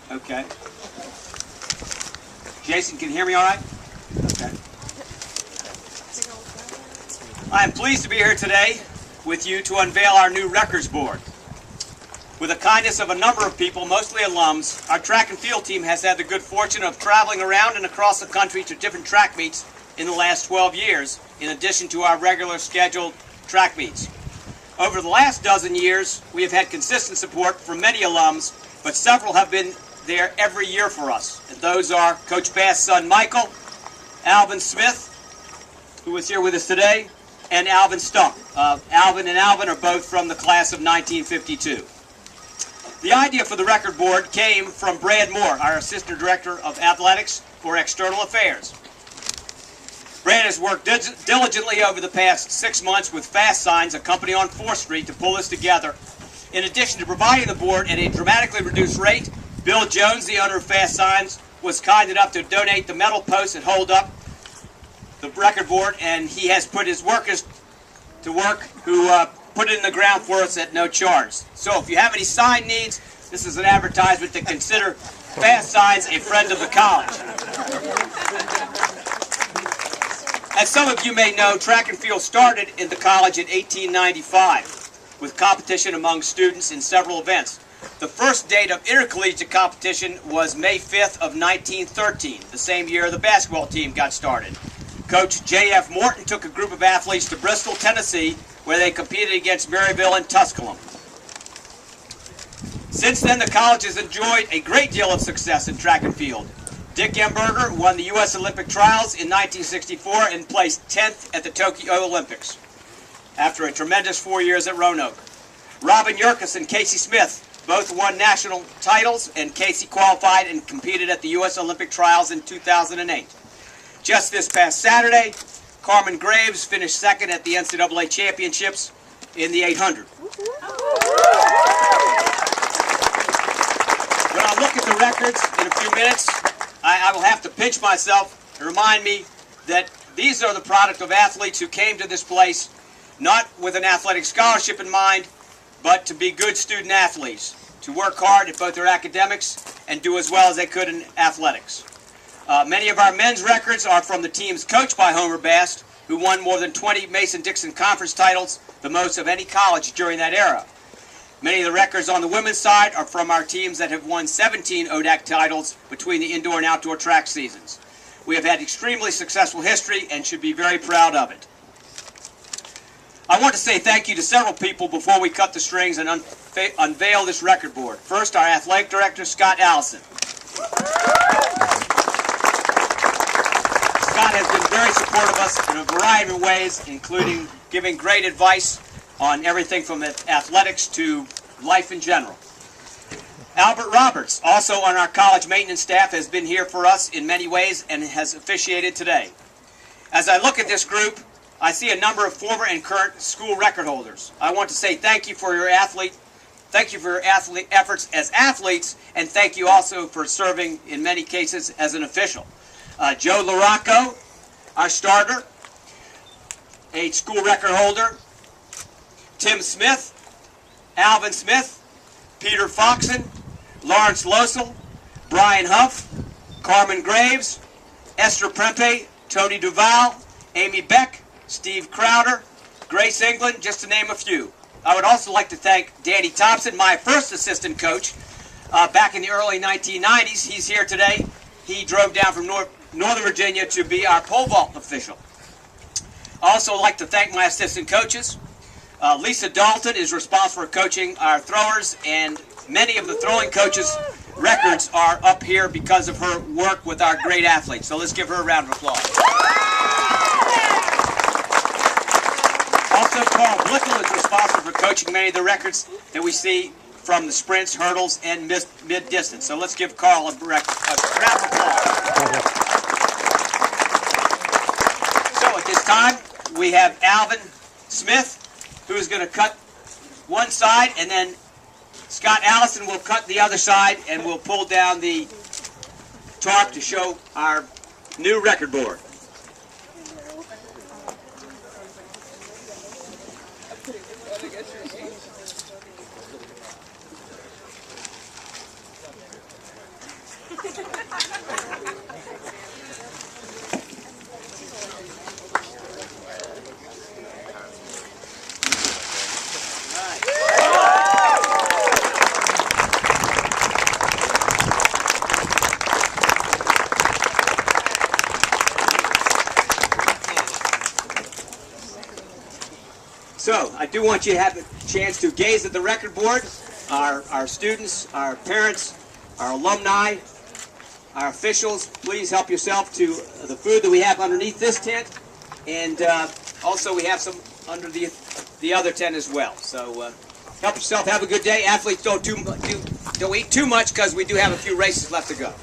Okay. Jason, can you hear me all right? Okay. I am pleased to be here today with you to unveil our new records board. With the kindness of a number of people, mostly alums, our track and field team has had the good fortune of traveling around and across the country to different track meets in the last 12 years, in addition to our regular scheduled track meets. Over the last dozen years, we have had consistent support from many alums, but several have been there every year for us. And those are Coach Bass's son Michael, Alvin Smith, who is here with us today, and Alvin Stump. Alvin and Alvin are both from the class of 1952. The idea for the record board came from Brad Moore, our Assistant Director of Athletics for External Affairs. Brad has worked diligently over the past 6 months with Fast Signs, a company on 4th Street, to pull this together. In addition to providing the board at a dramatically reduced rate, Bill Jones, the owner of Fast Signs, was kind enough to donate the metal posts that hold up the record board, and he has put his workers to work who put it in the ground for us at no charge. So if you have any sign needs, this is an advertisement to consider Fast Signs a friend of the college. As some of you may know, track and field started in the college in 1895 with competition among students in several events. The first date of intercollegiate competition was May 5th of 1913, the same year the basketball team got started. Coach J.F. Morton took a group of athletes to Bristol, Tennessee, where they competed against Maryville and Tusculum. Since then, the college has enjoyed a great deal of success in track and field. Dick Emberger won the U.S. Olympic trials in 1964 and placed 10th at the Tokyo Olympics after a tremendous 4 years at Roanoke. Robin Yerkes and Casey Smith both won national titles, and Casey qualified and competed at the U.S. Olympic trials in 2008. Just this past Saturday, Carmen Graves finished second at the NCAA championships in the 800. When I look at the records in a few minutes, I will have to pinch myself and remind me that these are the product of athletes who came to this place not with an athletic scholarship in mind, but to be good student athletes, to work hard at both their academics and do as well as they could in athletics. Many of our men's records are from the teams coached by Homer Bass, who won more than 20 Mason-Dixon Conference titles, the most of any college during that era. Many of the records on the women's side are from our teams that have won 17 ODAC titles between the indoor and outdoor track seasons. We have had extremely successful history and should be very proud of it. I want to say thank you to several people before we cut the strings and unveil this record board. First, our athletic director, Scott Allison. Scott has been very supportive of us in a variety of ways, including giving great advice on everything from athletics to life in general. Albert Roberts, also on our college maintenance staff, has been here for us in many ways and has officiated today. As I look at this group, I see a number of former and current school record holders. I want to say thank you for your efforts as athletes, and thank you also for serving in many cases as an official. Joe Larocco, our starter, a school record holder. Tim Smith, Alvin Smith, Peter Foxen, Lawrence Losel, Brian Huff, Carmen Graves, Esther Prempe, Tony Duval, Amy Beck, Steve Crowder, Grace England, just to name a few. I would also like to thank Danny Thompson, my first assistant coach, back in the early 1990s. He's here today. He drove down from Northern Virginia to be our pole vault official. I also like to thank my assistant coaches. Lisa Dalton is responsible for coaching our throwers, and many of the throwing coaches' records are up here because of her work with our great athletes. So let's give her a round of applause. Also, Carl Blickel is responsible for coaching many of the records that we see from the sprints, hurdles, and mid-distance. So let's give Carl a round of applause. So at this time, we have Alvin Smith, who is going to cut one side, and then Scott Allison will cut the other side, and we'll pull down the tarp to show our new record board. So, I do want you to have a chance to gaze at the record board. Our students, our parents, our alumni, our officials, please help yourself to the food that we have underneath this tent. And also we have some under the other tent as well. So help yourself, have a good day. Athletes don't eat too much because we do have a few races left to go.